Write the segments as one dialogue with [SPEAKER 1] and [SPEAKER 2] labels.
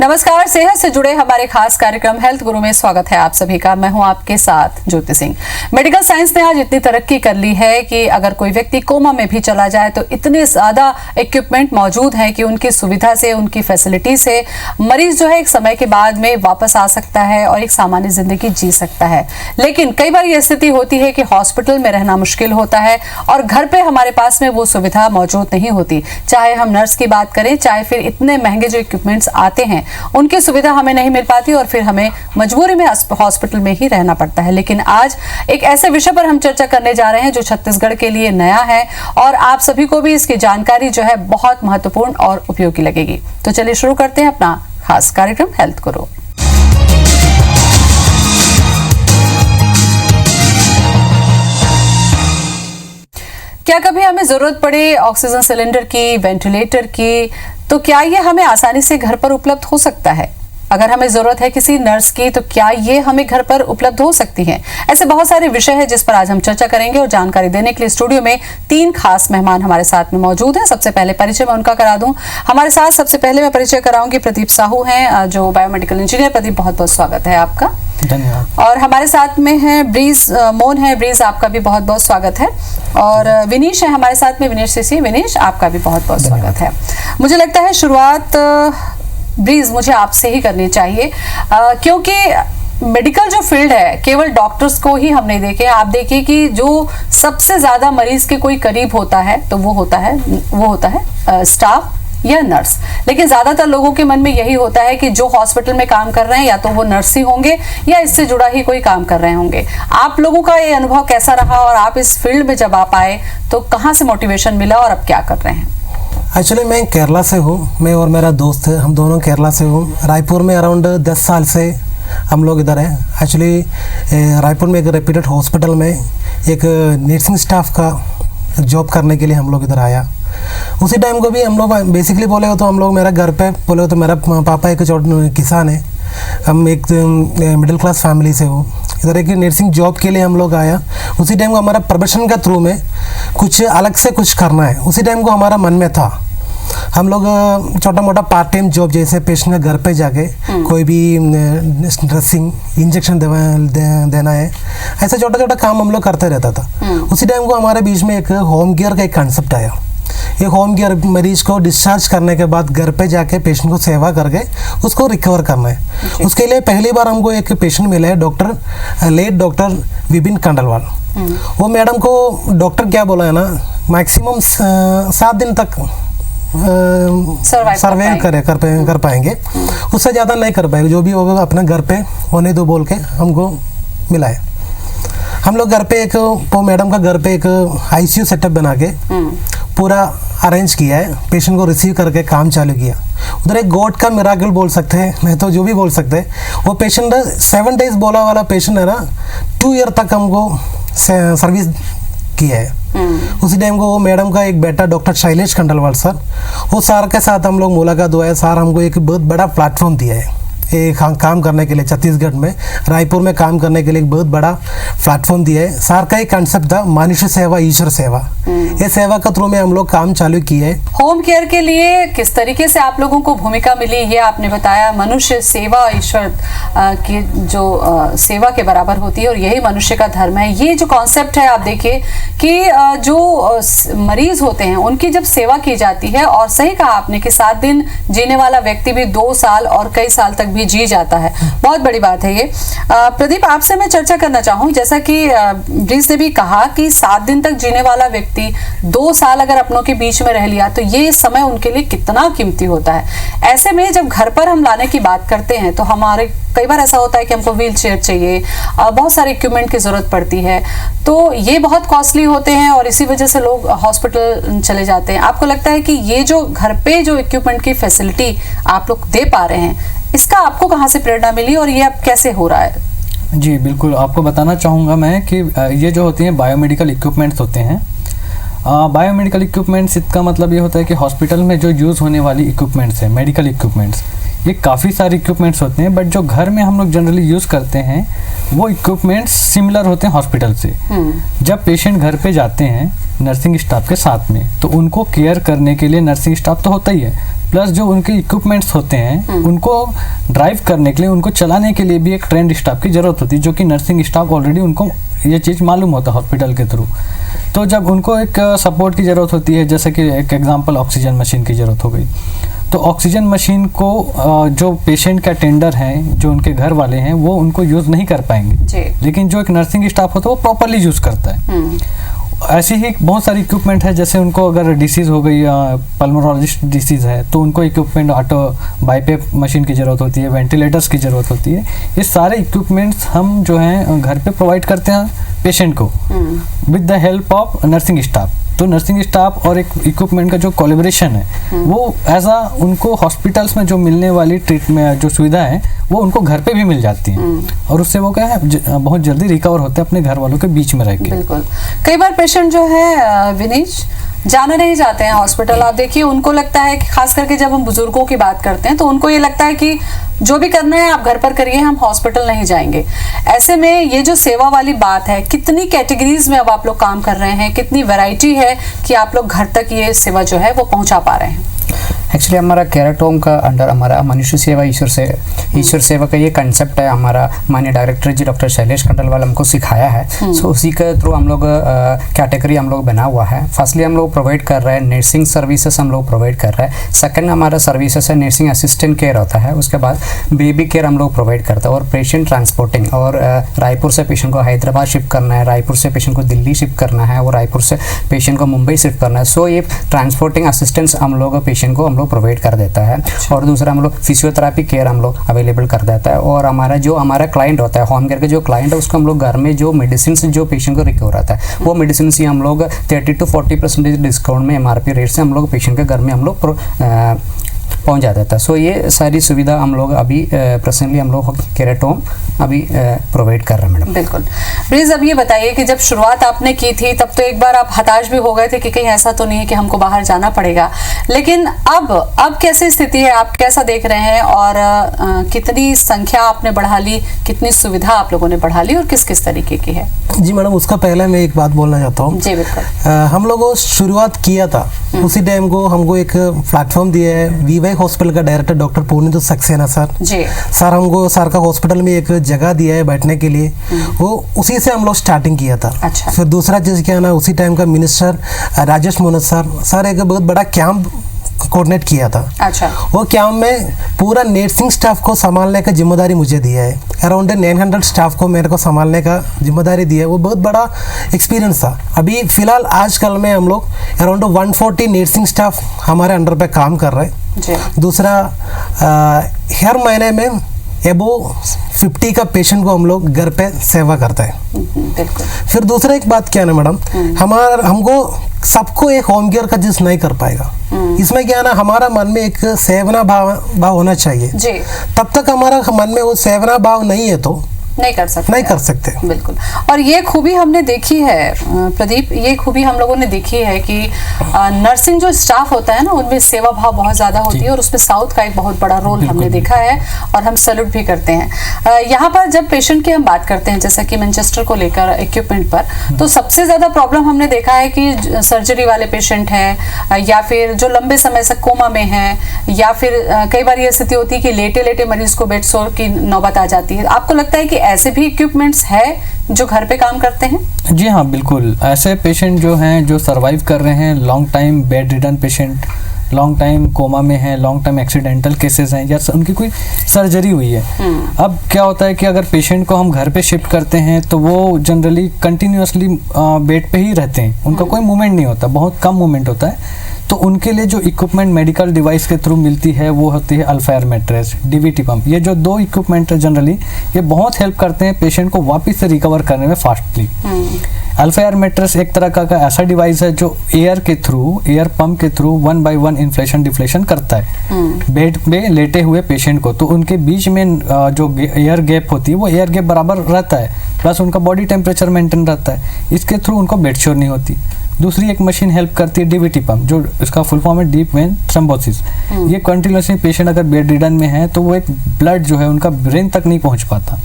[SPEAKER 1] नमस्कार, सेहत से जुड़े हमारे खास कार्यक्रम हेल्थ गुरु में स्वागत है आप सभी का। मैं हूं आपके साथ ज्योति सिंह। मेडिकल साइंस ने आज इतनी तरक्की कर ली है कि अगर कोई व्यक्ति कोमा में भी चला जाए तो इतने ज्यादा इक्विपमेंट मौजूद हैं कि उनकी सुविधा से, उनकी फैसिलिटी से मरीज जो है एक समय के बाद में वापस आ सकता है और एक सामान्य जिंदगी जी सकता है। लेकिन कई बार यह स्थिति होती है कि हॉस्पिटल में रहना मुश्किल होता है और घर पे हमारे पास में वो सुविधा मौजूद नहीं होती। चाहे हम नर्स की बात करें, चाहे फिर इतने महंगे जो इक्विपमेंट्स आते हैं उनकी सुविधा हमें नहीं मिल पाती और फिर हमें मजबूरी में हॉस्पिटल में ही रहना पड़ता है। लेकिन आज एक ऐसे विषय पर हम चर्चा करने जा रहे हैं जो छत्तीसगढ़ के लिए नया है और आप सभी को भी इसकी जानकारी जो है बहुत महत्वपूर्ण और उपयोगी लगेगी। तो चलिए शुरू करते हैं अपना खास कार्यक्रम हेल्थ गुरु। क्या कभी हमें जरूरत पड़े ऑक्सीजन सिलेंडर की, वेंटिलेटर की, तो क्या ये हमें आसानी से घर पर उपलब्ध हो सकता है? अगर हमें जरूरत है किसी नर्स की तो क्या ये हमें घर पर उपलब्ध हो सकती है? ऐसे बहुत सारे विषय हैं जिस पर आज हम चर्चा करेंगे और जानकारी देने के लिए स्टूडियो में 3 खास मेहमान हमारे साथ में मौजूद हैं। सबसे पहले परिचय मैं उनका करा दूं। हमारे साथ सबसे पहले मैं परिचय कराऊंगी प्रदीप साहू हैं, जो बायोमेडिकल इंजीनियर। प्रदीप, बहुत बहुत स्वागत है आपका।
[SPEAKER 2] धन्यवाद।
[SPEAKER 1] और हमारे साथ में है ब्रीज मोन है। ब्रीज, आपका भी बहुत बहुत स्वागत है। और विनीश है हमारे साथ में, विनीश सिसी। विनीश, आपका भी बहुत बहुत स्वागत है। मुझे लगता है शुरुआत ब्रीज मुझे आपसे ही करनी चाहिए, क्योंकि मेडिकल जो फील्ड है केवल डॉक्टर्स को ही हम नहीं देखे। आप देखिए कि जो सबसे ज्यादा मरीज के कोई करीब होता है तो वो होता है स्टाफ या नर्स। लेकिन ज्यादातर लोगों के मन में यही होता है कि जो हॉस्पिटल में काम कर रहे हैं या तो वो नर्स ही होंगे या इससे जुड़ा ही कोई काम कर रहे होंगे। आप लोगों का ये अनुभव कैसा रहा और आप इस फील्ड में जब आप आए तो कहाँ से मोटिवेशन मिला और अब क्या कर रहे हैं?
[SPEAKER 2] एक्चुअली मैं केरला से हूँ। मैं और मेरा दोस्त है, हम दोनों केरला से हूँ। रायपुर में अराउंड 10 साल से हम लोग इधर हैं। एक्चुअली रायपुर में एक रेप्यूटेड हॉस्पिटल में एक नर्सिंग स्टाफ का जॉब करने के लिए हम लोग इधर आया। उसी टाइम को भी हम लोग बेसिकली बोले हो तो हम लोग मेरा घर पे बोले हो तो मेरा पापा एक किसान है। हम एक मिडिल क्लास फैमिली से हो। इधर एक नर्सिंग जॉब के लिए हम लोग आया। उसी टाइम को हमारा प्रोफेशन का थ्रू में कुछ अलग से कुछ करना है, उसी टाइम को हमारा मन में था। हम लोग छोटा मोटा पार्ट टाइम जॉब, जैसे पेशेंट के घर पे जाके कोई भी ड्रेसिंग, इंजेक्शन देना है, ऐसा छोटा छोटा काम हम लोग करते रहता था। उसी टाइम को हमारे बीच में एक होम केयर का एक कंसेप्ट आया। ये होम केयर मरीज को डिस्चार्ज करने के बाद घर पे जाके पेशेंट को सेवा करके उसको रिकवर करना है। उसके लिए पहली बार हमको एक पेशेंट मिला है, लेट डॉक्टर विपिन कंडलवाल। वो मैडम को डॉक्टर क्या बोला है ना, मैक्सिमम 7 दिन तक सर्वाइव कर पाएंगे, उससे ज़्यादा नहीं कर पाएंगे। जो भी होगा अपने घर पे होने दो बोल के हमको मिला है। हम लोग घर पे मैडम का घर पे एक ICU सेटअप बना के पूरा अरेंज किया है। पेशेंट को रिसीव करके काम चालू किया। उधर एक गॉड का मिराकल बोल सकते हैं, नहीं तो जो भी बोल सकते हैं। वो पेशेंट 7 डेज बोला वाला पेशेंट है ना, 2 ईयर तक हमको सर्विस किया है। उसी टाइम को वो मैडम का एक बेटा डॉक्टर शैलेश खंडलवाल सर, वो सर के साथ हम लोग मुलाकात हुआ है। सर हमको एक बहुत बड़ा प्लेटफॉर्म दिया है काम करने के लिए। छत्तीसगढ़ में रायपुर में काम करने के लिए एक बहुत बड़ा प्लेटफॉर्म दिया है। सर का एक कंसेप्ट था मनुष्य सेवा ईश्वर सेवा। ये सेवा के थ्रू में हम लोग काम चालू किए।
[SPEAKER 1] होम केयर के लिए किस तरीके से आप लोगों को भूमिका मिली ये आपने बताया। मनुष्य सेवा ईश्वर की जो सेवा के बराबर होती है और यही मनुष्य का धर्म है। ये जो कॉन्सेप्ट है, आप देखिए कि जो मरीज होते हैं उनकी जब सेवा की जाती है, और सही कहा आपने कि 7 दिन जीने वाला व्यक्ति भी 2 साल और कई साल तक भी जी जाता है। बहुत बड़ी बात है ये। प्रदीप, आपसे मैं चर्चा करना चाहूँ, जैसा कि ब्रीज ने भी कहा कि 7 दिन तक जीने वाला व्यक्ति 2 साल अगर अपनों के बीच में रह लिया तो ये समय उनके लिए कितना कीमती होता है। ऐसे में जब घर पर हम लाने की बात करते हैं तो हमारे कई बार ऐसा होता है कि हमको व्हील चेयर चाहिए, बहुत सारे इक्विपमेंट की जरूरत पड़ती है, तो ये बहुत कॉस्टली होते हैं और इसी वजह से लोग हॉस्पिटल चले जाते हैं। आपको लगता है कि ये जो घर पे जो इक्विपमेंट की फैसिलिटी आप लोग दे पा रहे हैं, इसका आपको कहाँ से प्रेरणा मिली और ये अब कैसे हो रहा है?
[SPEAKER 3] जी बिल्कुल, आपको बताना चाहूँगा मैं कि ये जो होती हैं बायोमेडिकल इक्विपमेंट्स होते हैं। बायोमेडिकल इक्विपमेंट्स, इसका मतलब ये होता है कि हॉस्पिटल में जो यूज़ होने वाली इक्विपमेंट्स हैं, मेडिकल इक्विपमेंट्स, ये काफ़ी सारे इक्विपमेंट्स होते हैं। बट जो घर में हम लोग जनरली यूज़ करते हैं वो इक्विपमेंट्स सिमिलर होते हैं हॉस्पिटल से। जब पेशेंट घर पे जाते हैं नर्सिंग स्टाफ के साथ में, तो उनको केयर करने के लिए नर्सिंग स्टाफ तो होता ही है, प्लस जो उनके इक्विपमेंट्स होते हैं उनको ड्राइव करने के लिए, उनको चलाने के लिए भी एक ट्रेंड स्टाफ की ज़रूरत होती है, जो कि नर्सिंग स्टाफ ऑलरेडी उनको ये चीज़ मालूम होता है हॉस्पिटल के थ्रू। तो जब उनको एक सपोर्ट की ज़रूरत होती है, जैसे कि एक एग्जांपल ऑक्सीजन मशीन की ज़रूरत हो गई, तो ऑक्सीजन मशीन को जो पेशेंट के अटेंडर हैं, जो उनके घर वाले हैं, वो उनको यूज़ नहीं कर पाएंगे, लेकिन जो एक नर्सिंग स्टाफ होता है वो प्रॉपरली यूज़ करता है। ऐसी ही बहुत सारी इक्विपमेंट है, जैसे उनको अगर डिसीज़ हो गई, पल्मोनोलॉजिस्ट डिसीज़ है, तो उनको इक्विपमेंट ऑटो बाईपेप मशीन की ज़रूरत होती है, वेंटिलेटर्स की ज़रूरत होती है। ये सारे इक्विपमेंट्स हम जो हैं घर पे प्रोवाइड करते हैं पेशेंट को with the help of nursing staff. तो नर्सिंग स्टाफ और एक इक्विपमेंट का जो कोलैबोरेशन है वो एज आ उनको हॉस्पिटल्स में जो मिलने वाली ट्रीटमेंट जो सुविधा है वो उनको घर पे भी मिल जाती है, और उससे वो क्या है बहुत जल्दी रिकवर होते हैं अपने घर वालों के बीच में रह के।
[SPEAKER 1] बिल्कुल। कई बार पेशेंट जो है विनीश जाना नहीं चाहते हैं हॉस्पिटल। आप देखिए, उनको लगता है कि खास करके जब हम बुजुर्गों की बात करते हैं तो उनको ये लगता है कि जो भी करना है आप घर पर करिए, हम हॉस्पिटल नहीं जाएंगे। ऐसे में ये जो सेवा वाली बात है, कितनी कैटेगरीज में अब आप लोग काम कर रहे हैं, कितनी वैरायटी है कि आप लोग घर तक ये सेवा जो है वो पहुंचा पा रहे हैं?
[SPEAKER 4] एक्चुअली हमारा केयर एट होम का अंडर हमारा मनुष्य सेवा ईश्वर सेवा का ये कंसेप्ट है। हमारा माननीय डायरेक्टर जी डॉक्टर शैलेश खंडेलवाल हमको सिखाया है। सो उसी के थ्रू हम लोग कैटेगरी हम लोग बना हुआ है। फर्स्टली हम लोग प्रोवाइड कर रहे हैं नर्सिंग सर्विसेज, हम लोग प्रोवाइड कर रहे हैं। सेकंड हमारा सर्विसेज है नर्सिंग असिस्टेंट केयर होता है। उसके बाद बेबी केयर हम लोग प्रोवाइड करते हैं, और पेशेंट ट्रांसपोर्टिंग, और रायपुर से पेशेंट को हैदराबाद शिफ्ट करना है, रायपुर से पेशेंट को दिल्ली शिफ्ट करना है, और रायपुर से पेशेंट को मुंबई शिफ्ट करना है। सो ये ट्रांसपोर्टिंग असिस्टेंस हम लोग पेशेंट को हम लोग प्रोवाइड कर देता है। और दूसरा हम लोग फिजियोथेरेपी केयर हम लोग अवेलेबल कर देता है। और हमारा जो हमारा क्लाइंट होता है, होम केयर का जो क्लाइंट है, उसको हम लोग घर में जो मेडिसिन जो पेशेंट को रिकवर आता है वो मेडिसिन ही हम लोग 30 to 40% डिस्काउंट में MRP रेट से हम लोग पेशेंट के घर में हम लोग पहुंच जाता था। सो ये सारी सुविधा हम लोग अभी प्रेजेंटली हम लोग केयर एट होम अभी प्रोवाइड कर रहे हैं मैडम।
[SPEAKER 1] बिल्कुल। प्लीज अब ये बताइए कि जब शुरुआत आपने की थी तब तो एक बार आप हताश भी हो गए थे कि कहीं ऐसा तो नहीं है कि हमको बाहर जाना पड़ेगा, लेकिन अब कैसी स्थिति है, आप कैसा देख रहे हैं, और कितनी संख्या आपने बढ़ा ली, कितनी सुविधा आप लोगों ने बढ़ा ली, और किस किस तरीके की है?
[SPEAKER 2] जी मैडम, उसका पहले मैं एक बात बोलना चाहता हूँ।
[SPEAKER 1] जी बिल्कुल।
[SPEAKER 2] हम लोगों शुरुआत किया था उसी टाइम को हमको एक प्लेटफॉर्म दिया है वीवाई हॉस्पिटल का director doctor Puneet Saxena sir
[SPEAKER 1] ji.
[SPEAKER 2] Sir हमको सर का हॉस्पिटल में एक जगह दिया है बैठने के लिए, वो उसी से हम लोग स्टार्टिंग किया था।
[SPEAKER 1] अच्छा।
[SPEAKER 2] फिर दूसरा चीज़ क्या है ना, उसी टाइम का मिनिस्टर राजेश मोहन सर एक बहुत बड़ा कैंप कोऑर्डिनेट किया था।
[SPEAKER 1] अच्छा।
[SPEAKER 2] वो कैंप में पूरा नर्सिंग स्टाफ को संभालने का जिम्मेदारी मुझे दिया है। अराउंड 900 स्टाफ को मेरे को संभालने का जिम्मेदारी दिया है। वो बहुत बड़ा एक्सपीरियंस था। अभी फिलहाल आजकल में हम लोग अराउंड 140 नर्सिंग स्टाफ हमारे अंडर पे काम कर रहे हैं। दूसरा हर महीने में एबो 50 का पेशेंट को हम लोग घर पे सेवा करते हैं। फिर दूसरा एक बात क्या है ना मैडम, हमको सबको एक होम केयर का जिस नहीं कर पाएगा। इसमें क्या है ना, हमारा मन में एक सेवना भाव होना चाहिए जी। तब तक हमारा मन में वो सेवना भाव नहीं है तो नहीं कर सकते।
[SPEAKER 1] बिल्कुल। और ये खूबी हमने देखी है प्रदीप, ये खूबी हम लोगों ने देखी है कि नर्सिंग जो स्टाफ होता है ना, उनमें सेवा भाव बहुत ज़्यादा होती है, और उसमें साउथ का एक बहुत बड़ा रोल हमने देखा है, और हम सैल्यूट भी करते हैं। यहाँ पर जब पेशेंट की हम बात करते हैं, जैसा कि मैनचेस्टर को लेकर इक्विपमेंट पर, तो सबसे ज़्यादा प्रॉब्लम हमने देखा है कि सर्जरी वाले पेशेंट हैं, या फिर जो लंबे समय से कोमा में हैं, या फिर कई बार ये स्थिति होती है कि लेटे लेटे मरीज को बेड सोर की नौबत आ जाती है। आपको लगता है कि ऐसे भी इक्विपमेंट्स है जो घर पे काम करते हैं?
[SPEAKER 3] जी हाँ, बिल्कुल। ऐसे पेशेंट जो हैं जो सरवाइव कर रहे हैं, long time bedridden patient, long time coma में है, लॉन्ग टाइम एक्सीडेंटल केसेस हैं, या उनकी कोई सर्जरी हुई है। अब क्या होता है कि अगर पेशेंट को हम घर पे शिफ्ट करते हैं तो वो जनरली कंटिन्यूसली बेड पे ही रहते हैं, उनका कोई मूवमेंट नहीं होता, बहुत कम मूवमेंट होता है। तो उनके लिए जो इक्विपमेंट मेडिकल डिवाइस के थ्रू मिलती है वो होती है अल्फायर मैट्रेस, डीवीटी पंप। ये जो दो इक्विपमेंट है जनरली ये बहुत हेल्प करते हैं पेशेंट को वापस से रिकवर करने में फास्टली। अल्फायर मैट्रेस एक तरह का ऐसा डिवाइस है जो एयर पंप के थ्रू 1 by 1 इन्फ्लेशन डिफ्लेशन करता है बेड पे लेटे हुए पेशेंट को। तो उनके बीच में जो एयर गैप होती है वो एयर गैप बराबर रहता है, प्लस उनका बॉडी टेम्परेचर मेंटेन रहता है। इसके थ्रू उनको बेड श्योर नहीं होती। दूसरी एक मशीन हेल्प करती है डीवीटी पंप, जो इसका फुल फॉर्म है डीप वेन थ्रोम्बोसिस। ये कंटिन्यूसली पेशेंट अगर बेड रिडन में है तो वो एक ब्लड जो है उनका ब्रेन तक नहीं पहुंच पाता,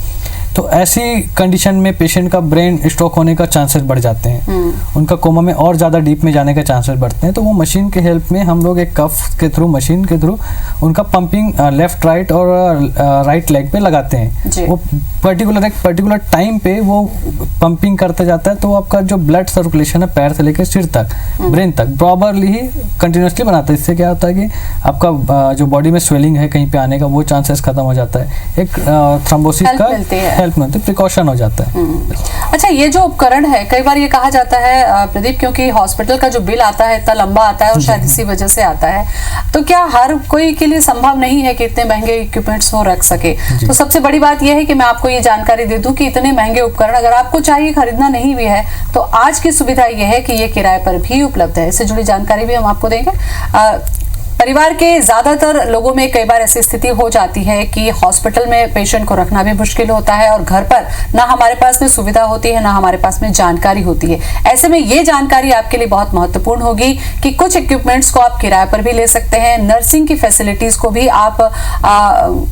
[SPEAKER 3] तो ऐसी कंडीशन में पेशेंट का ब्रेन स्ट्रोक होने का चांसेस बढ़ जाते हैं, उनका कोमा में और ज़्यादा डीप में जाने के चांसेस बढ़ते हैं। तो वो मशीन के हेल्प में हम लोग एक कफ के थ्रू, मशीन के थ्रू उनका पंपिंग लेफ्ट राइट और राइट लेग पे लगाते हैं। वो एक पर्टिकुलर टाइम पे वो पंपिंग करते जाता है, तो आपका जो ब्लड सर्कुलेशन है पैर से लेकर सिर तक, ब्रेन तक प्रॉपरली ही कंटिन्यूसली बनाता है। इससे क्या होता है कि आपका जो बॉडी में स्वेलिंग है कहीं पे आने का वो चांसेस खत्म हो जाता है, एक थ्रोम्बोसिस का हेल्प मिलती है, प्रिकॉशन हो जाता है।
[SPEAKER 1] अच्छा, ये जो उपकरण है, कई बार ये कहा जाता है प्रदीप, क्योंकि हॉस्पिटल का जो बिल आता है इतना लंबा आता है और शायद इसी वजह से आता है, तो क्या हर कोई के लिए संभव नहीं है कि इतने महंगे इक्विपमेंट्स हो रख सके? तो सबसे बड़ी बात यह है कि मैं आपको ये जानकारी दे दूं कि इतने महंगे उपकरण अगर आपको चाहिए, खरीदना नहीं भी है, तो आज की सुविधा यह है कि ये किराए पर भी उपलब्ध है। इससे जुड़ी जानकारी भी हम आपको देंगे। परिवार के ज्यादातर लोगों में कई बार ऐसी स्थिति हो जाती है कि हॉस्पिटल में पेशेंट को रखना भी मुश्किल होता है और घर पर ना हमारे पास में सुविधा होती है, ना हमारे पास में जानकारी होती है। ऐसे में ये जानकारी आपके लिए बहुत महत्वपूर्ण होगी कि कुछ इक्विपमेंट्स को आप किराए पर भी ले सकते हैं, नर्सिंग की फैसिलिटीज को भी आप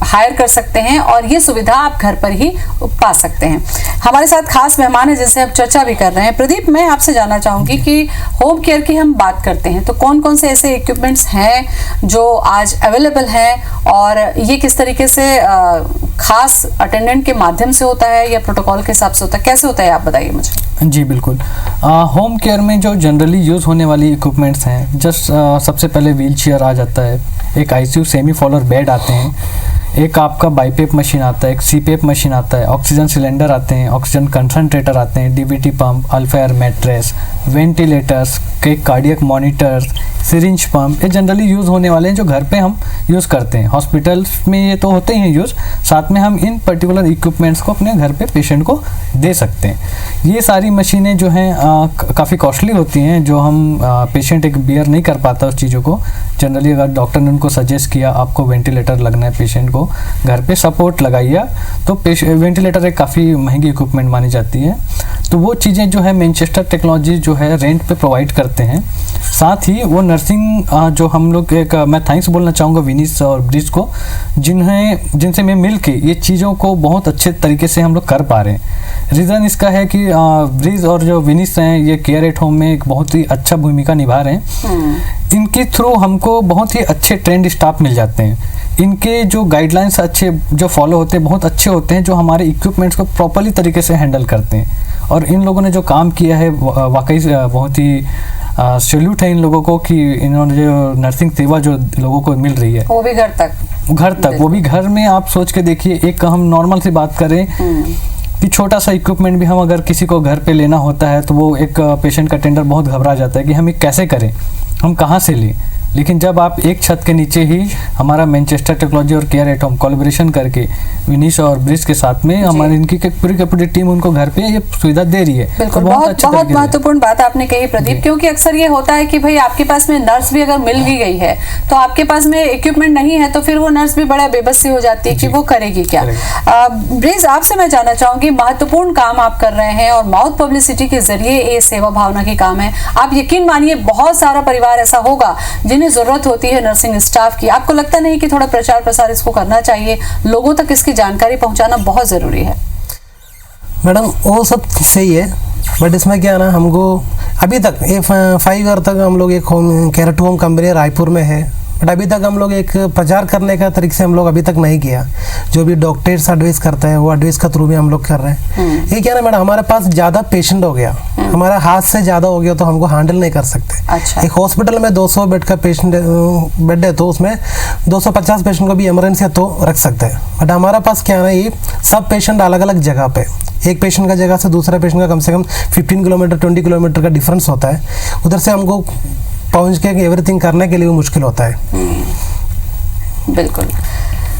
[SPEAKER 1] हायर कर सकते हैं और ये सुविधा आप घर पर ही पा सकते हैं। हमारे साथ खास मेहमान है जिनसे हम चर्चा भी कर रहे हैं। प्रदीप, मैं आपसे जानना चाहूंगी कि होम केयर की हम बात करते हैं तो कौन कौन से ऐसे इक्विपमेंट्स हैं जो आज अवेलेबल है और ये किस तरीके से खास अटेंडेंट के माध्यम से होता है या प्रोटोकॉल के हिसाब से होता है, कैसे होता है, आप बताइए मुझे।
[SPEAKER 3] जी बिल्कुल। होम केयर में जो जनरली यूज़ होने वाली इक्विपमेंट्स हैं, जस्ट सबसे पहले व्हील चेयर आ जाता है, एक आईसीयू सेमी फॉलोर बेड आते हैं, एक आपका बाईपेप मशीन आता है, एक सीपेप मशीन आता है, ऑक्सीजन सिलेंडर आते हैं, ऑक्सीजन कंसंट्रेटर आते हैं, DVT pump, alpha air mattress, ventilators, cardiac monitors, syringe pump, ये जनरली यूज़ होने वाले हैं जो घर पे हम यूज़ करते हैं। हॉस्पिटल्स में ये तो होते ही हैं यूज़, साथ में हम इन पर्टिकुलर इक्विपमेंट्स को अपने घर पे पेशेंट को दे सकते हैं। ये सारी मशीनें जो हैं काफ़ी कॉस्टली होती हैं, जो हम पेशेंट एक बियर नहीं कर पाता उस चीज़ों को। जनरली अगर डॉक्टर ने उनको सजेस्ट किया आपको वेंटिलेटर लगना है पेशेंट को, घर पे सपोर्ट लगाइए, तो वेंटिलेटर एक काफ़ी महंगी इक्विपमेंट मानी जाती है। तो वो चीज़ें जो है मैनचेस्टर टेक्नोलॉजी जो है रेंट पे प्रोवाइड करते हैं। साथ ही वो नर्सिंग जो हम लोग मैं थैंक्स बोलना चाहूँगा विनीस और ब्रिज को, जिनसे मैं मिल के ये चीज़ों को बहुत अच्छे तरीके से हम लोग कर पा रहे हैं। रीज़न इसका है कि ब्रिज और जो विनीस हैं ये केयर एट होम में एक बहुत ही अच्छा भूमिका निभा रहे हैं। इनके थ्रू हमको बहुत ही अच्छे ट्रेंड स्टाफ मिल जाते हैं। इनके जो गाइडलाइंस अच्छे जो फॉलो होते हैं बहुत अच्छे होते हैं, जो हमारे इक्विपमेंट्स को प्रॉपरली तरीके से हैंडल करते हैं। और इन लोगों ने जो काम किया है वाकई बहुत ही सैल्यूट है इन लोगों को कि इन्होंने जो नर्सिंग सेवा जो लोगों को मिल रही है
[SPEAKER 1] वो भी घर तक
[SPEAKER 3] वो भी घर में। आप सोच के देखिए, एक हम नॉर्मल सी बात करें कि छोटा सा इक्विपमेंट भी हम अगर किसी को घर पे लेना होता है तो वो एक पेशेंट का टेंडर बहुत घबरा जाता है कि हम ये कैसे करें, हम कहाँ से लें। लेकिन जब आप एक छत के नीचे ही हमारा मैनचेस्टर टेक्नोलॉजी और केयर एट होम कोलैबोरेशन करके विनीश और ब्रिज के साथ में हमारी इनकी पूरी टीम उनको घर पे ये सुविधा दे रही है।
[SPEAKER 1] बिल्कुल, बहुत महत्वपूर्ण बात आपने कही प्रदीप, क्योंकि अक्सर ये होता है कि भाई आपके पास में नर्स भी अगर मिल भी गई है तो आपके पास में इक्विपमेंट नहीं है, तो फिर वो नर्स भी बड़ा बेबस सी हो जाती है कि वो करेगी क्या। ब्रिज, आपसे मैं जानना चाहूंगी, महत्वपूर्ण काम आप कर रहे हैं और माउथ पब्लिसिटी के जरिए ये सेवा भावना की काम है। आप यकीन मानिए बहुत सारा परिवार ऐसा होगा जिन्हें जरूरत होती है नर्सिंग स्टाफ की। आपको लगता नहीं कि थोड़ा प्रचार प्रसार इसको करना चाहिए, लोगों तक इसकी जानकारी पहुंचाना बहुत जरूरी है?
[SPEAKER 2] मैडम वो सब सही है, बट इसमें क्या है ना, हमको अभी तक 5 ईयर तक हम लोग एक home care to home company Raipur में है, बट अभी तक हम लोग एक प्रचार करने का तरीके से हम लोग अभी तक नहीं किया। जो भी डॉक्टर्स एडवाइस करते हैं वो एडवाइस का थ्रू भी हम लोग कर रहे हैं। ये क्या ना मैडम, हमारे पास ज़्यादा पेशेंट हो गया, हमारा हाथ से ज़्यादा हो गया तो हमको हैंडल नहीं कर सकते।
[SPEAKER 1] अच्छा।
[SPEAKER 2] एक हॉस्पिटल में 200 बेड का पेशेंट बेड है तो उसमें 250 पेशेंट को भी इमरजेंसी है तो रख सकते हैं, बट हमारे पास क्या है ना, ये सब पेशेंट अलग अलग जगह पे, एक पेशेंट का जगह से दूसरा पेशेंट का कम से कम 15 किलोमीटर 20 किलोमीटर का डिफरेंस होता है। उधर से हमको पहुंच के एवरीथिंग करने के लिए मुश्किल होता है।
[SPEAKER 1] बिल्कुल।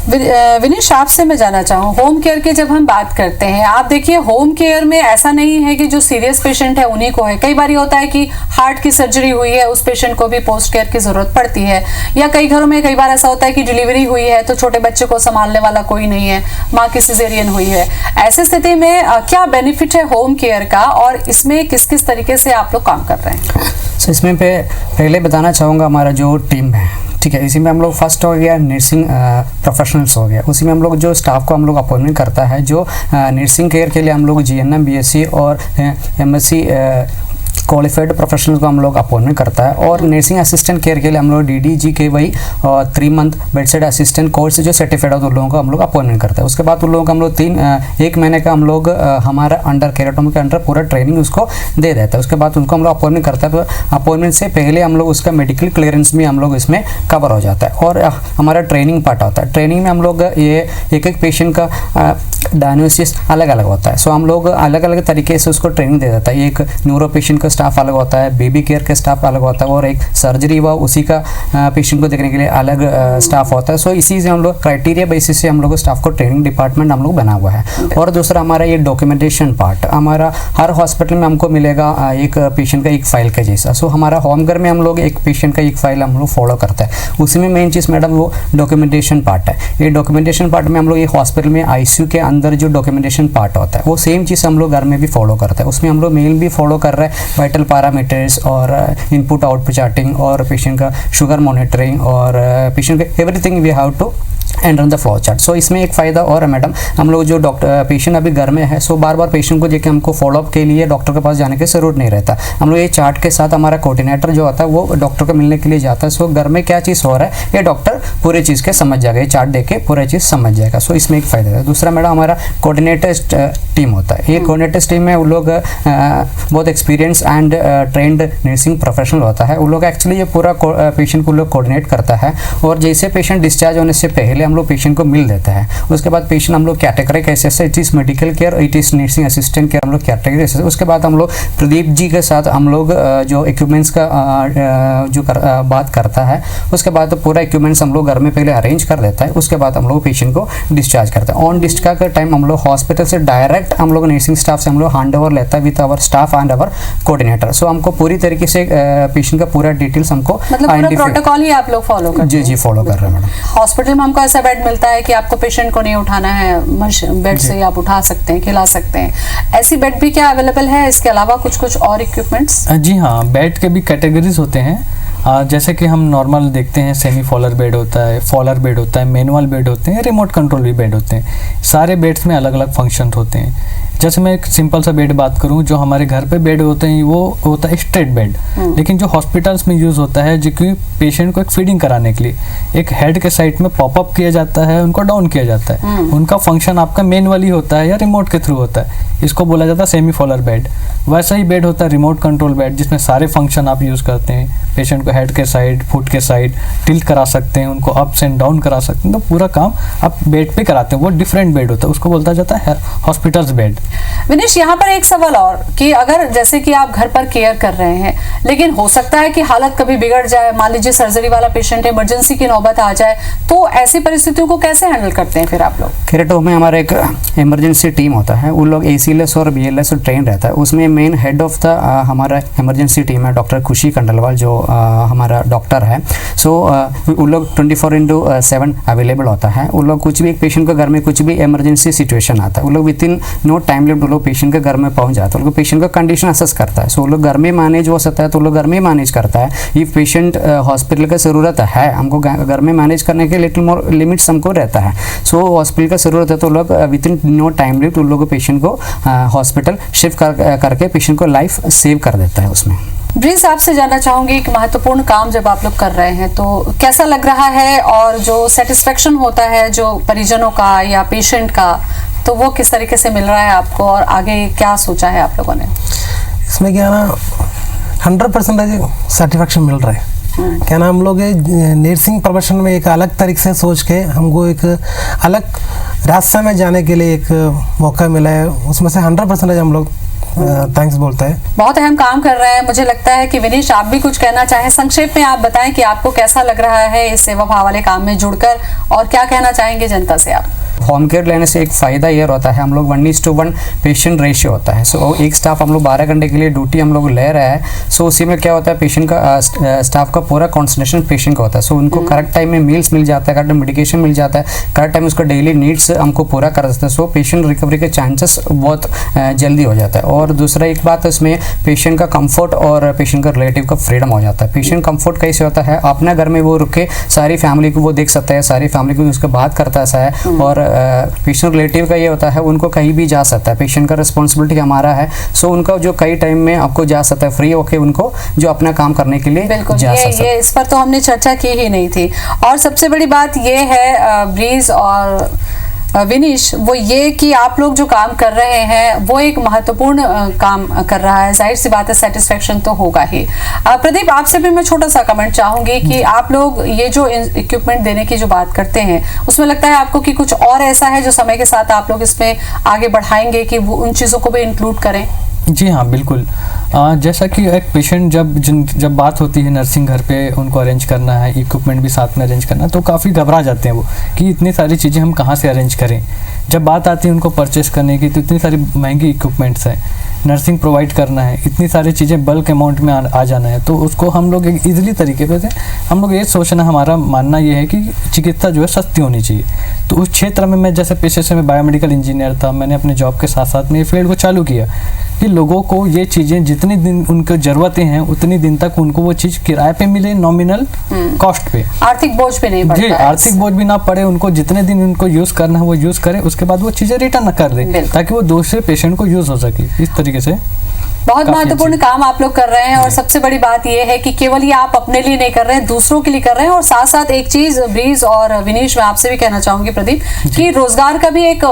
[SPEAKER 1] विनीश, आपसे मैं जानना चाहूँ, होम केयर की जब हम बात करते हैं, आप देखिए होम केयर में ऐसा नहीं है कि जो सीरियस पेशेंट है उन्हीं को है। कई बार ये होता है कि हार्ट की सर्जरी हुई है, उस पेशेंट को भी पोस्ट केयर की जरूरत पड़ती है, या कई घरों में कई बार ऐसा होता है कि डिलीवरी हुई है तो छोटे बच्चे को संभालने वाला कोई नहीं है, माँ की सिजेरियन हुई है। ऐसी स्थिति में क्या बेनिफिट है होम केयर का और इसमें किस किस तरीके से आप लोग काम कर रहे हैं?
[SPEAKER 4] इसमें पहले बताना चाहूँगा, हमारा जो टीम है ठीक है, इसी में हम लोग फर्स्ट हो गया नर्सिंग प्रोफेशनल्स हो गया, उसी में हम लोग जो स्टाफ को हम लोग अपॉइंटमेंट करता है, जो नर्सिंग केयर के लिए हम लोग GNM BSc और MSc क्वालिफाइड प्रोफेशनल को हम लोग अपॉइंटमेंट करता है, और नर्सिंग असिस्टेंट केयर के लिए हम लोग DDGKY और 3 month bed side assistant course जो सर्टिफाइड है उन लोगों को हम लोग अपॉइंटमेंट करता है। उसके बाद उन लोगों को हम लोग 1 महीने का हम लोग हमारा अंडर केराटोमी के अंडर पूरा ट्रेनिंग उसको दे देता है। उसके बाद उनको हम लोग अपॉइंटमेंट करता है, तो अपॉइंटमेंट से पहले हम लोग उसका मेडिकल क्लियरेंस भी हम लोग इसमें कवर हो जाता है। और हमारा ट्रेनिंग पार्ट होता है, ट्रेनिंग में हम लोग ये एक पेशेंट का डायग्नोसिस अलग अलग होता है, सो हम लोग अलग अलग तरीके से उसको ट्रेनिंग दे देता है। एक न्यूरो पेशेंट का स्टाफ अलग होता है, बेबी केयर का स्टाफ अलग होता है, और एक सर्जरी व उसी का पेशेंट को देखने के लिए अलग स्टाफ होता है। सो इसी से हम लोग क्राइटेरिया बेसिस से हम लोग स्टाफ को ट्रेनिंग डिपार्टमेंट हम लोग बना हुआ है। और दूसरा हमारा ये डॉक्यूमेंटेशन पार्ट, हमारा हर हॉस्पिटल में हमको मिलेगा एक पेशेंट का एक फाइल का जैसा। सो हमारा होम घर में हम लोग एक पेशेंट का एक फाइल हम लोग फॉलो करते हैं, उसी में मेन चीज़ मैडम वो डॉक्यूमेंटेशन पार्ट है। ये डॉक्यूमेंटेशन पार्ट में हम लोग ये हॉस्पिटल में ICU के अंदर जो डॉक्यूमेंटेशन पार्ट होता है वो सेम चीज़ हम लोग घर में भी फॉलो करते हैं। उसमें हम लोग मेल भी फॉलो कर रहे हैं, वाइटल पैरामीटर्स और इनपुट आउटपुट चार्टिंग और पेशेंट का शुगर मॉनिटरिंग और पेशेंट का everything we have to and on the flow chart. So इसमें एक फ़ायदा और है मैडम, हम लोग जो पेशेंट अभी घर में है, सो बार बार पेशेंट को लेकर हमको फॉलोअप के लिए डॉक्टर के पास जाने की ज़रूरत नहीं रहता। हम लोग ये चार्ट के साथ हमारा कोऑर्डिनेटर जो होता है वो डॉक्टर को मिलने के लिए जाता है। सो घर में क्या चीज़ हो रहा है ये डॉक्टर पूरी चीज़ के समझ जाएगा, ये चार्ट देख के पूरी चीज़ समझ जाएगा। सो इसमें एक फ़ायदा है। दूसरा मैडम हमारा कोऑर्डिनेटर टीम होता है, ये कोऑर्डिनेटर टीम में वो लोग बहुत experience and trend nursing professional होता है। वो लोग एक्चुअली ये पूरा पेशेंट को लोग कोऑर्डिनेट करता है, और जैसे पेशेंट डिस्चार्ज होने से पहले हम लोग पेशेंट को मिल देता है। उसके बाद पेशेंट हम लोग कैटेगरी कैसे से it is medical care, it is nursing assistant care, हम लोग कैटेगरी कैसे। उसके बाद हम लोग प्रदीप जी के साथ हम लोग जो इक्विपमेंट्स का बात करता है, उसके बाद पूरा इक्विपमेंट्स हम लोग घर में पहले अरेंज कर देता है। उसके बाद हम लोग पेशेंट को डिस्चार्ज करते हैं। ऑन डिस्चार्ज का टाइम हम लोग हॉस्पिटल से डायरेक्ट हम लोग नर्सिंग स्टाफ से हम लोग हैंड ओवर लेता है with our staff and our coordinator. So हमको पूरी तरीके से पेशेंट का पूरा डिटेल्स हमको
[SPEAKER 1] मतलब पूरा प्रोटोकॉल ही आप लोग फॉलो करते हैं?
[SPEAKER 4] जी फॉलो कर रहे हैं मैडम।
[SPEAKER 1] हॉस्पिटल में हमको ऐसा बेड मिलता है कि आपको पेशेंट को नहीं उठाना है, बेड से आप उठा सकते हैं, खिला सकते हैं, ऐसी बेड भी क्या अवेलेबल है? इसके अलावा कुछ और इक्विपमेंट्स?
[SPEAKER 3] जी हाँ, बेड के भी कैटेगरीज होते हैं। जैसे कि हम नॉर्मल देखते हैं, सेमी फॉलर बेड होता है, फॉलर बेड होता है, मैनुअल बेड होते हैं, रिमोट कंट्रोल भी बेड होते हैं। सारे बेड्स में अलग अलग फंक्शन होते हैं। जैसे मैं एक सिंपल सा बेड बात करूं, जो हमारे घर पे बेड होते हैं वो होता है स्ट्रेट बेड, लेकिन जो हॉस्पिटल्स में यूज़ होता है जो कि पेशेंट को एक फीडिंग कराने के लिए एक हेड के साइड में पॉपअप किया जाता है, उनको डाउन किया जाता है। उनका फंक्शन आपका मैनुअली होता है या रिमोट के थ्रू होता है, इसको बोला जाता है सेमी फॉलर बेड। वैसा ही बेड होता है रिमोट कंट्रोल बेड, जिसमें सारे फंक्शन आप यूज़ करते हैं। पेशेंट को हेड के साइड, फुट के साइड टिल्ट करा सकते हैं, उनको अप्स एंड डाउन करा सकते हैं, तो पूरा काम आप बेड पे कराते हैं। वो डिफरेंट बेड होता है, उसको बोलता जाता है हॉस्पिटल्स बेड।
[SPEAKER 1] विनेश, यहाँ पर एक सवाल और कि अगर जैसे कि आप घर पर केयर कर रहे हैं, लेकिन हो सकता है कि हालत कभी बिगड़ जाए, मान लीजिए सर्जरी वाला पेशेंट, इमरजेंसी की नौबत आ जाए, तो ऐसी परिस्थितियों को कैसे हैंडल करते हैं फिर आप लोग?
[SPEAKER 4] केराटो में हमारा एक इमरजेंसी टीम होता है, उन लोग ACLS और BLS ट्रेन रहता है। उसमें मेन हेड ऑफ द हमारा इमरजेंसी टीम है डॉक्टर खुशी खंडलवाल, जो हमारा डॉक्टर है। सो उन लोग 24/7 अवेलेबल होता है। उन लोग कुछ भी एक पेशेंट के घर में कुछ भी इमरजेंसी सिचुएशन आता है, उन लोग within no time limit लोग पेशेंट के घर में पहुंच जाता है। उनको पेशेंट का कंडीशन असेस करता है। सो वो लोग घर में मैनेज हो सकता है तो लोग घर में मैनेज करता है। इफ पेशेंट हॉस्पिटल का ज़रूरत है, हमको घर में मैनेज करने के लिटिल मोर लिमिट्स हमको रहता है। सो हॉस्पिटल का ज़रूरत है तो लोग within no time limit उन लोग पेशेंट को हॉस्पिटल शिफ्ट करके पेशेंट को लाइफ सेव कर देता है उसमें।
[SPEAKER 1] ब्रिज, आपसे जानना चाहूंगी कि महत्वपूर्ण काम जब आप लोग कर रहे हैं तो कैसा लग रहा है, और जो सेटिस्फेक्शन होता है जो परिजनों का या पेशेंट का, तो वो किस तरीके से मिल रहा है आपको, और आगे क्या सोचा है आप लोगों ने?
[SPEAKER 2] इसमें क्या ना 100% सेटिस्फेक्शन मिल रहा है। क्या ना हम लोग नर्सिंग प्रोफेशन में एक अलग तरीके से सोच के हमको एक अलग रास्ते में जाने के लिए एक मौका मिला है, उसमें से 100% हम लोग थैंक्स बोलते हैं।
[SPEAKER 1] बहुत अहम काम कर रहे हैं। मुझे लगता है कि विनेश, आप भी कुछ कहना चाहें, संक्षेप में आप बताएं कि आपको कैसा लग रहा है इस सेवा भाव वाले काम में जुड़कर, और क्या कहना चाहेंगे जनता से आप?
[SPEAKER 4] होम केयर लेने से एक फ़ायदा ये रहता है, हम लोग 1:1 पेशेंट रेशियो होता है। सो एक स्टाफ हम लोग 12 घंटे के लिए ड्यूटी हम लोग ले रहे हैं। सो उसी में क्या होता है, पेशेंट का स्टाफ का पूरा कॉन्सेंट्रेशन पेशेंट का होता है। सो उनको करेक्ट टाइम में मील्स मिल जाता है, करेक्ट मेडिकेशन मिल जाता है, करेक्ट टाइम उसका डेली नीड्स हमको पूरा कर देता है। सो पेशेंट रिकवरी के चांसेस बहुत जल्दी हो जाता है। और दूसरा एक बात इसमें पेशेंट का कंफर्ट और पेशेंट का रिलेटिव का फ्रीडम हो जाता है। पेशेंट कंफर्ट कैसे होता है, अपने घर में वो रुक के सारी फैमिली को वो देख सकता है, सारी फैमिली को उसके बात करता है। और पेशेंट रिलेटिव का ये होता है, उनको कहीं भी जा सकता है, पेशेंट का रिस्पॉन्सिबिलिटी हमारा है। सो उनका जो कई टाइम में आपको जा सकता है फ्री होके, उनको जो अपना काम करने के लिए
[SPEAKER 1] बिल्कुल
[SPEAKER 4] जा सकता है।
[SPEAKER 1] ये इस पर तो हमने चर्चा की ही नहीं थी। और सबसे बड़ी बात ये है ब्रीज और विनीश, वो ये कि आप लोग जो काम कर रहे हैं वो एक महत्वपूर्ण काम कर रहा है, जाहिर सी बात है सेटिस्फेक्शन तो होगा ही। प्रदीप, आपसे भी मैं छोटा सा कमेंट चाहूंगी कि आप लोग ये जो इक्विपमेंट देने की जो बात करते हैं, उसमें लगता है आपको कि कुछ और ऐसा है जो समय के साथ आप लोग इसमें आगे बढ़ाएंगे कि वो उन चीज़ों को भी इंक्लूड करें?
[SPEAKER 3] जी हाँ, बिल्कुल। जैसा कि एक पेशेंट जब बात होती है नर्सिंग घर पे उनको अरेंज करना है, इक्विपमेंट भी साथ में अरेंज करना, तो काफ़ी घबरा जाते हैं वो कि इतनी सारी चीज़ें हम कहाँ से अरेंज करें। जब बात आती है उनको परचेस करने की, तो इतनी सारी महंगी इक्विपमेंट्स हैं, नर्सिंग प्रोवाइड करना है, इतनी सारी चीज़ें बल्क अमाउंट में आ जाना है, तो उसको हम लोग एक ईजिली तरीके पे से हम लोग ये सोचना, हमारा मानना ये है कि चिकित्सा जो है सस्ती होनी चाहिए। तो उस क्षेत्र में मैं जैसे पेशे से मैं बायोमेडिकल इंजीनियर था, मैंने अपने जॉब के साथ साथ में ये फील्ड को चालू किया कि लोगों को ये चीज़ें जितनी दिन उनको ज़रूरतें हैं उतनी दिन तक उनको वो चीज़ किराए पे मिले, नॉमिनल कॉस्ट पे,
[SPEAKER 1] आर्थिक बोझ पे नहीं पड़ता
[SPEAKER 3] जी, आर्थिक बोझ भी ना पड़े, उनको जितने दिन उनको यूज़ करना है वो यूज़ करें, उसके बाद वो चीज़ें रिटर्न कर दें ताकि वो दूसरे पेशेंट को यूज़ हो सके। इस तरीके से
[SPEAKER 1] बहुत महत्वपूर्ण काम आप लोग कर रहे हैं। और सबसे बड़ी बात यह है कि केवल ये आप अपने लिए नहीं कर रहे हैं, दूसरों के लिए कर रहे हैं। और साथ साथ एक चीज ब्रीज और विनीश, मैं आपसे भी कहना चाहूंगी प्रदीप, कि रोजगार का भी एक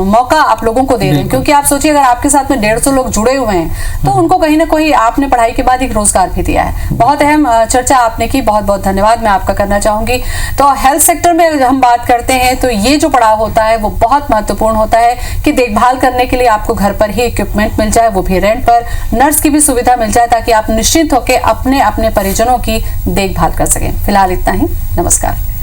[SPEAKER 1] मौका आप लोगों को दे रहे हैं। क्योंकि आप सोचिए, अगर आपके साथ में 150 लोग जुड़े हुए हैं तो उनको कहीं ना कहीं आपने पढ़ाई के बाद एक रोजगार भी दिया है। बहुत अहम चर्चा आपने की, बहुत बहुत धन्यवाद मैं आपका करना चाहूंगी। तो हेल्थ सेक्टर में अगर हम बात करते हैं तो ये जो पड़ाव होता है वो बहुत महत्वपूर्ण होता है कि देखभाल करने के लिए आपको घर पर ही इक्विपमेंट मिल जाए, वो भी रेंट पर, नर्स की भी सुविधा मिल जाए ताकि आप निश्चिंत होकर अपने अपने परिजनों की देखभाल कर सकें। फिलहाल इतना ही, नमस्कार।